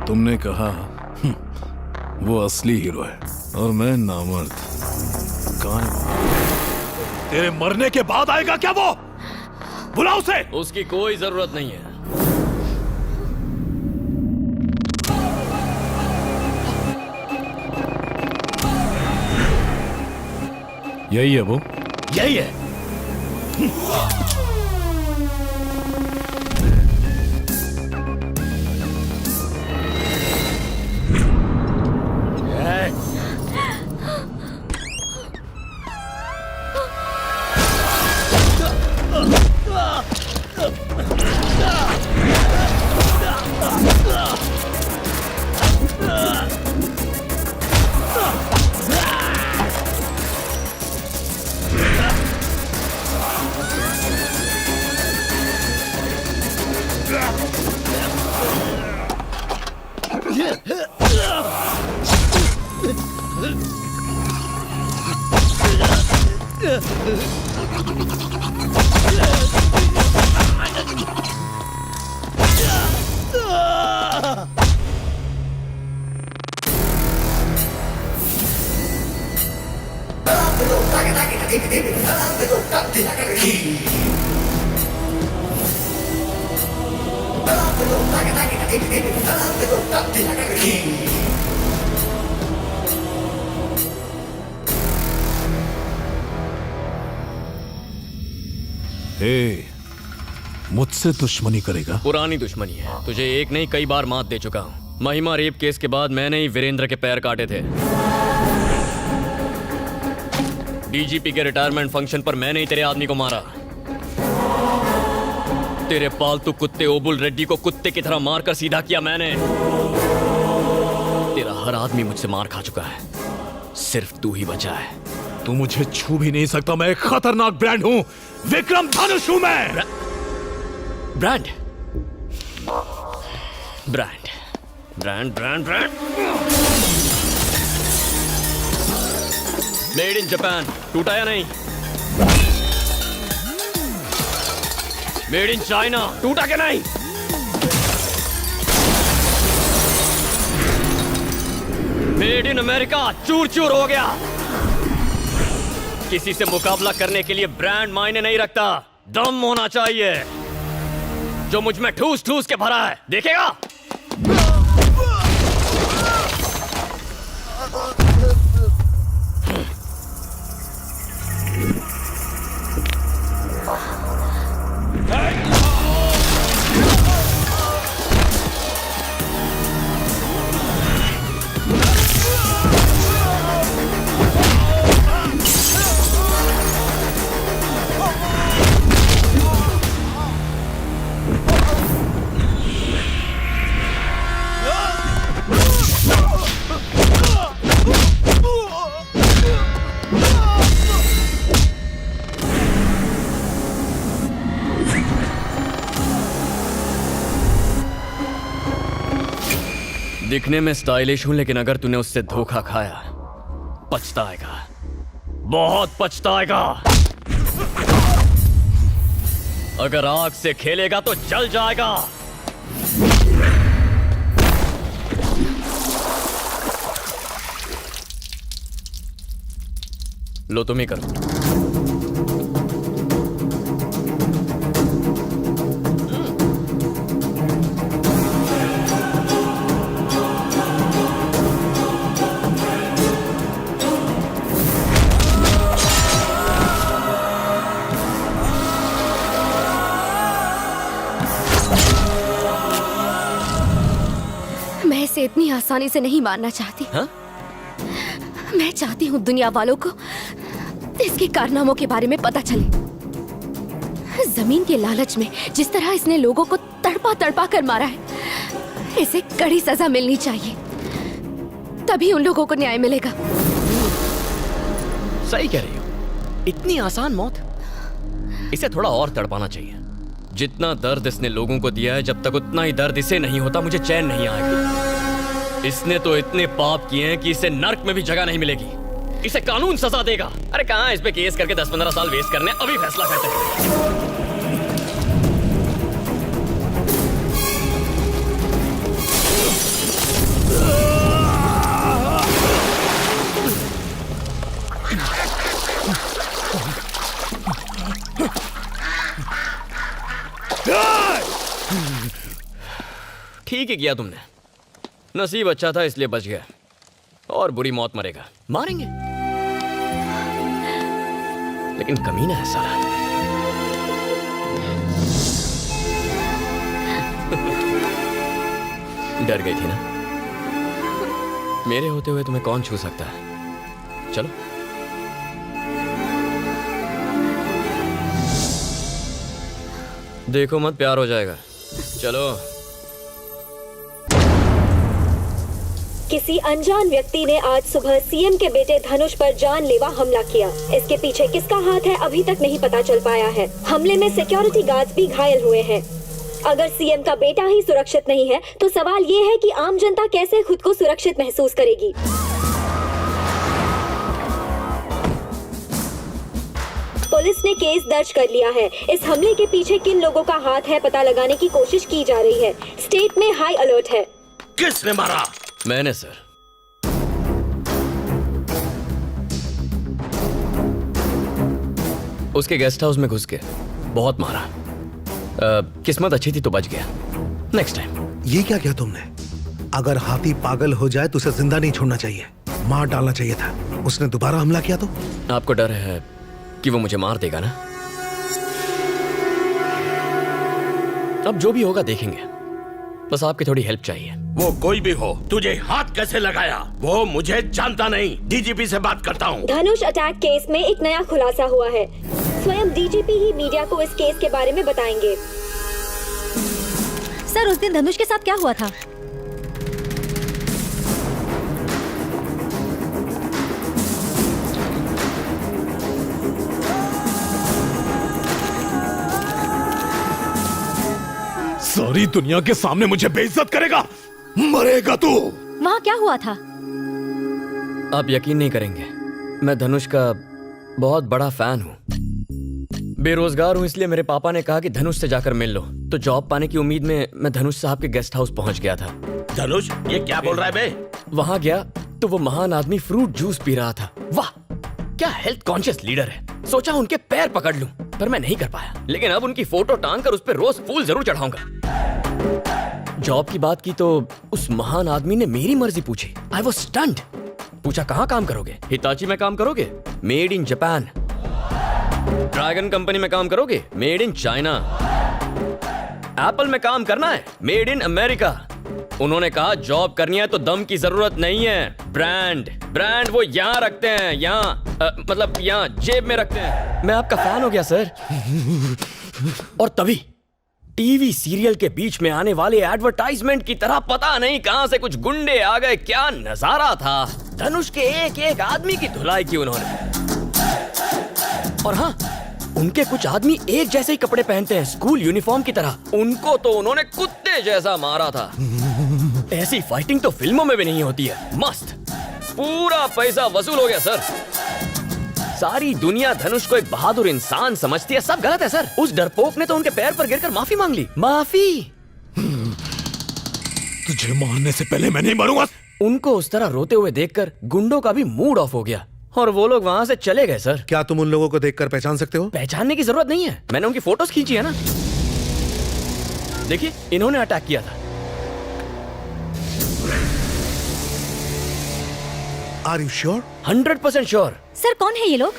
तुमने कहा वो असली हीरो है और मैं नामर्द। कहाँ है वो? तेरे मरने के बाद आएगा क्या वो? बुला उसे। उसकी कोई जरूरत नहीं है। यही है वो? यही है। मुझसे दुश्मनी करेगा? पुरानी दुश्मनी है। तुझे एक नहीं कई बार मात दे चुका हूं। महिमा रेप केस के बाद मैंने ही वीरेंद्र के पैर काटे थे। डीजीपी के रिटायरमेंट फंक्शन पर मैंने ही तेरे आदमी को मारा। तेरे पालतू कुत्ते ओबुल रेड्डी को कुत्ते की तरह मारकर सीधा किया मैंने। तेरा हर आदमी मुझसे मार खा चुका है, सिर्फ तू ही बचा है। तू मुझे छू भी नहीं सकता। मैं एक खतरनाक ब्रांड हूं। विक्रम धनुष हूं मैं। Brand brand brand brand brand made in Japan. टूटा या नहीं? Made in China. टूटा क्या नहीं? Made in America. चूर चूर हो गया। किसी से मुकाबला करने के लिए ब्रांड मायने नहीं रखता, दम होना चाहिए जो मुझ में ठूस ठूस के भरा है। देखेगा? दिखने में स्टाइलिश हूं, लेकिन अगर तूने उससे धोखा खाया पछताएगा, बहुत पछताएगा। अगर आग से खेलेगा तो जल जाएगा। लो तुम ही करो। इतनी आसानी से नहीं मारना चाहती। हा? मैं चाहती हूँ दुनिया वालों को इसके कारनामों के बारे में पता चले। जमीन के लालच में जिस तरह इसने लोगों को तड़पा तड़पा कर मारा है, इसे कड़ी सजा मिलनी चाहिए, तभी उन लोगों को न्याय मिलेगा। सही कह रही हो। इतनी आसान मौत? इसे थोड़ा और तड़पाना चाहिए। जितना दर्द इसने लोगों को दिया है, जब तक उतना ही दर्द इसे नहीं होता मुझे चैन नहीं आएगा। इसने तो इतने पाप किए हैं कि इसे नर्क में भी जगह नहीं मिलेगी। इसे कानून सजा देगा। अरे कहां इस पे केस करके 10-15 साल वेस्ट करने, अभी फैसला करते हैं। ठीक ही किया तुमने। नसीब अच्छा था इसलिए बच गया, और बुरी मौत मरेगा। मारेंगे, लेकिन कमीना है साला। डर गई थी ना? मेरे होते हुए तुम्हें कौन छू सकता है? चलो। देखो मत, प्यार हो जाएगा। चलो। किसी अनजान व्यक्ति ने आज सुबह सीएम के बेटे धनुष पर जानलेवा हमला किया। इसके पीछे किसका हाथ है अभी तक नहीं पता चल पाया है। हमले में सिक्योरिटी गार्ड्स भी घायल हुए हैं। अगर सीएम का बेटा ही सुरक्षित नहीं है तो सवाल ये है कि आम जनता कैसे खुद को सुरक्षित महसूस करेगी। पुलिस ने केस दर्ज कर लिया है। इस हमले के पीछे किन लोगों का हाथ है पता लगाने की कोशिश की जा रही है। स्टेट में हाई अलर्ट है। किसने मारा? मैंने सर। उसके गेस्ट हाउस में घुस के बहुत मारा। किस्मत अच्छी थी तो बच गया। Next time. ये क्या किया तुमने? अगर हाथी पागल हो जाए तो उसे जिंदा नहीं छोड़ना चाहिए, मार डालना चाहिए था। उसने दोबारा हमला किया तो? आपको डर है कि वो मुझे मार देगा ना? अब जो भी होगा देखेंगे, बस आपकी थोड़ी हेल्प चाहिए। वो कोई भी हो, तुझे हाथ कैसे लगाया वो मुझे जानता नहीं। डीजीपी से बात करता हूँ। धनुष अटैक केस में एक नया खुलासा हुआ है। स्वयं डीजीपी ही मीडिया को इस केस के बारे में बताएंगे। सर, उस दिन धनुष के साथ क्या हुआ था? सारी दुनिया के सामने मुझे बेइज्जत करेगा, मरेगा तू। वहाँ क्या हुआ था? आप यकीन नहीं करेंगे, मैं धनुष का बहुत बड़ा फैन हूँ। बेरोजगार हूँ इसलिए मेरे पापा ने कहा कि धनुष से जाकर मिल लो, तो जॉब पाने की उम्मीद में मैं धनुष साहब के गेस्ट हाउस पहुंच गया था। धनुष, ये क्या बोल रहा है बे? वहां गया तो वो महान आदमी फ्रूट जूस पी रहा था। वाह, क्या हेल्थ कॉन्शियस लीडर है। सोचा उनके पैर पकड़ लूं, पर मैं नहीं कर पाया। लेकिन अब उनकी फोटो टांग कर उस पर रोज फूल जरूर चढ़ाऊंगा। जॉब की बात की तो उस महान आदमी ने मेरी मर्जी पूछी। I was stunned. पूछा कहाँ काम करोगे? हिताची में काम करोगे? Made in Japan. Dragon company में काम करोगे? Made in China. एप्पल में काम करना है? Made in America. उन्होंने कहा जॉब करनी है तो दम की जरूरत नहीं है, ब्रांड वो यहाँ रखते हैं, यहाँ मतलब यहाँ जेब में रखते हैं। मैं आपका फैन हो गया सर। और तभी टीवी सीरियल के बीच में आने वाले एडवर्टाइजमेंट की तरह पता नहीं कहां से कुछ गुंडे आ गए। क्या नजारा था। धनुष के एक एक आदमी की धुलाई की उन्होंने। और हाँ, उनके कुछ आदमी एक जैसे ही कपड़े पहनते हैं, स्कूल यूनिफॉर्म की तरह। उनको तो उन्होंने कुत्ते जैसा मारा था। ऐसी फाइटिंग तो फिल्मों में भी नहीं होती है। मस्त, पूरा पैसा वसूल हो गया सर। सारी दुनिया धनुष को एक बहादुर इंसान समझती है। सब गलत है सर। उस डरपोक ने तो उनके पैर पर गिरकर माफी मांग ली। माफी? तुझे मारने से पहले मैं नहीं मरूंगा। उनको उस तरह रोते हुए देखकर गुंडों का भी मूड ऑफ हो गया और वो लोग वहां से चले गए सर। क्या तुम उन लोगों को देखकर पहचान सकते हो? पहचानने की जरूरत नहीं है, मैंने उनकी फोटोज खींची है ना। देखिए, इन्होंने अटैक किया था। Are you sure? 100% sure. Sir, कौन है ये लोग?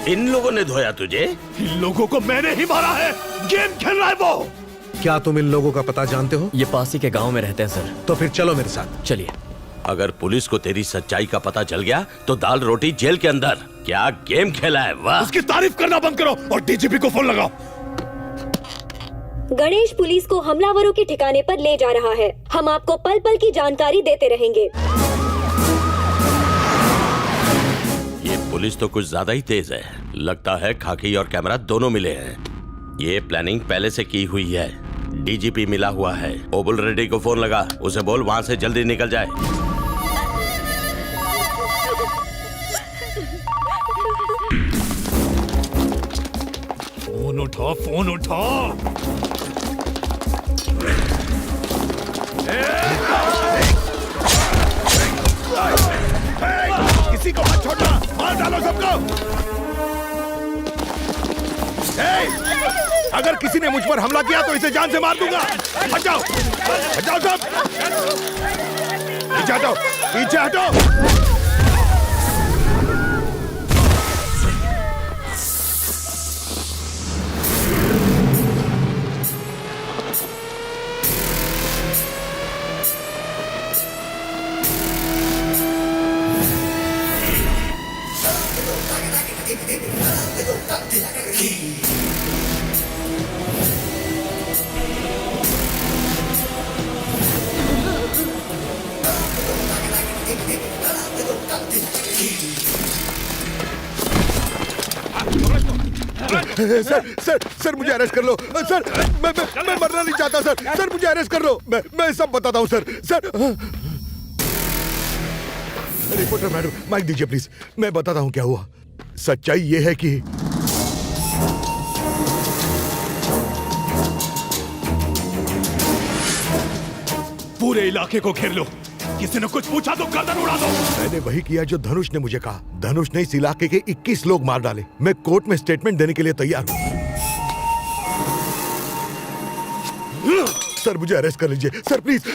इन लोगों ने धोया तुझे? इन लोगों को मैंने ही मारा है। गेम खेल रहा है वो। क्या तुम इन लोगों का पता जानते हो? ये पास ही के गांव में रहते हैं सर। तो फिर चलो मेरे साथ। चलिए। अगर पुलिस को तेरी सच्चाई का पता चल गया तो दाल रोटी जेल के अंदर। क्या गेम खेला है? वाह। उसकी तारीफ करना बंद करो और डीजीपी को फोन लगाओ। गणेश पुलिस को हमलावरों के ठिकाने पर ले जा रहा है। हम आपको पल पल की जानकारी देते रहेंगे। ये पुलिस तो कुछ ज्यादा ही तेज है। लगता है खाकी और कैमरा दोनों मिले हैं। ये प्लानिंग पहले से की हुई है। डीजीपी मिला हुआ है। ओबुल रेड्डी को फोन लगा, उसे बोल वहां से जल्दी निकल जाए। फोन उठा, फोन उठा। किसी को मत छोड़ना, मार डालो सबको। अगर किसी ने मुझ पर हमला किया तो इसे जान से मार दूंगा। हट जाओ, हट जाओ सब। पीछे हटो, पीछे हटो। सर मुझे अरेस्ट कर लो सर। मैं मरना नहीं चाहता सर मुझे अरेस्ट कर लो। मैं सब बताता हूँ सर। रिपोर्टर मैडम माइक दीजिए प्लीज। मैं बताता हूँ क्या हुआ। सच्चाई ये है कि पूरे इलाके को घेर लो। किसी ने कुछ पूछा तो गर्दन उड़ा दो। मैंने वही किया जो धनुष ने मुझे कहा। धनुष ने इस इलाके के 21 लोग मार डाले। मैं कोर्ट में स्टेटमेंट देने के लिए तैयार हूँ। सर मुझे अरेस्ट कर लीजिए सर प्लीज। तुम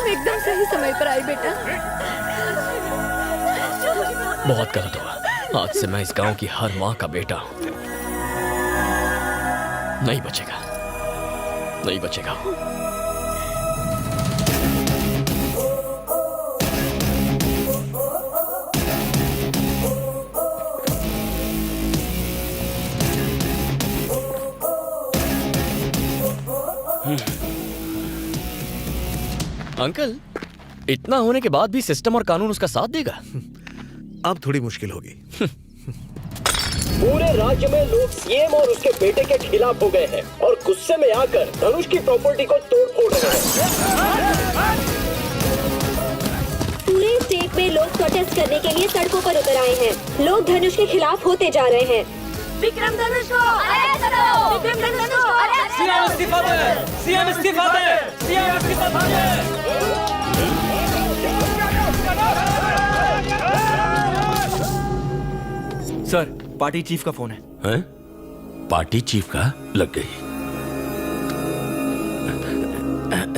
एकदम सही समय पर आई बेटा। बहुत गलत हुआ। आज से मैं इस गांव की हर माँ का बेटा हूं। नहीं बचेगा, नहीं बचेगा। अंकल, इतना होने के बाद भी सिस्टम और कानून उसका साथ देगा? अब थोड़ी मुश्किल होगी। पूरे राज्य में लोग सीएम और उसके बेटे के खिलाफ हो गए हैं और गुस्से में आकर धनुष की प्रॉपर्टी को तोड़ फोड़ रहे हैं। पूरे स्टेट में लोग प्रोटेस्ट करने के लिए सड़कों पर उतर आए हैं। लोग धनुष के खिलाफ होते जा रहे हैं। विक्रम धनुष को अरेस्ट करो। विक्रम धनुष को अरेस्ट करो। सीएम इस्तीफा दे, सीएम इस्तीफा दे, सीएम इस्तीफा दे। सर, पार्टी चीफ का फोन है। हैं? पार्टी चीफ का लग गई।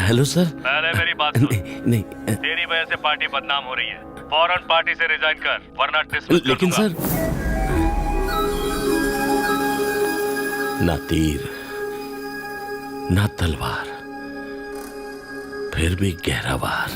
Hello sir. पहले मेरी बात सुन। नहीं तेरी वजह से पार्टी बदनाम हो रही है। फौरन पार्टी से रिजाइन कर, वरना डिसमिस कर लेकिन दूंगा। सर ना तीर ना तलवार, फिर भी गहरा वार।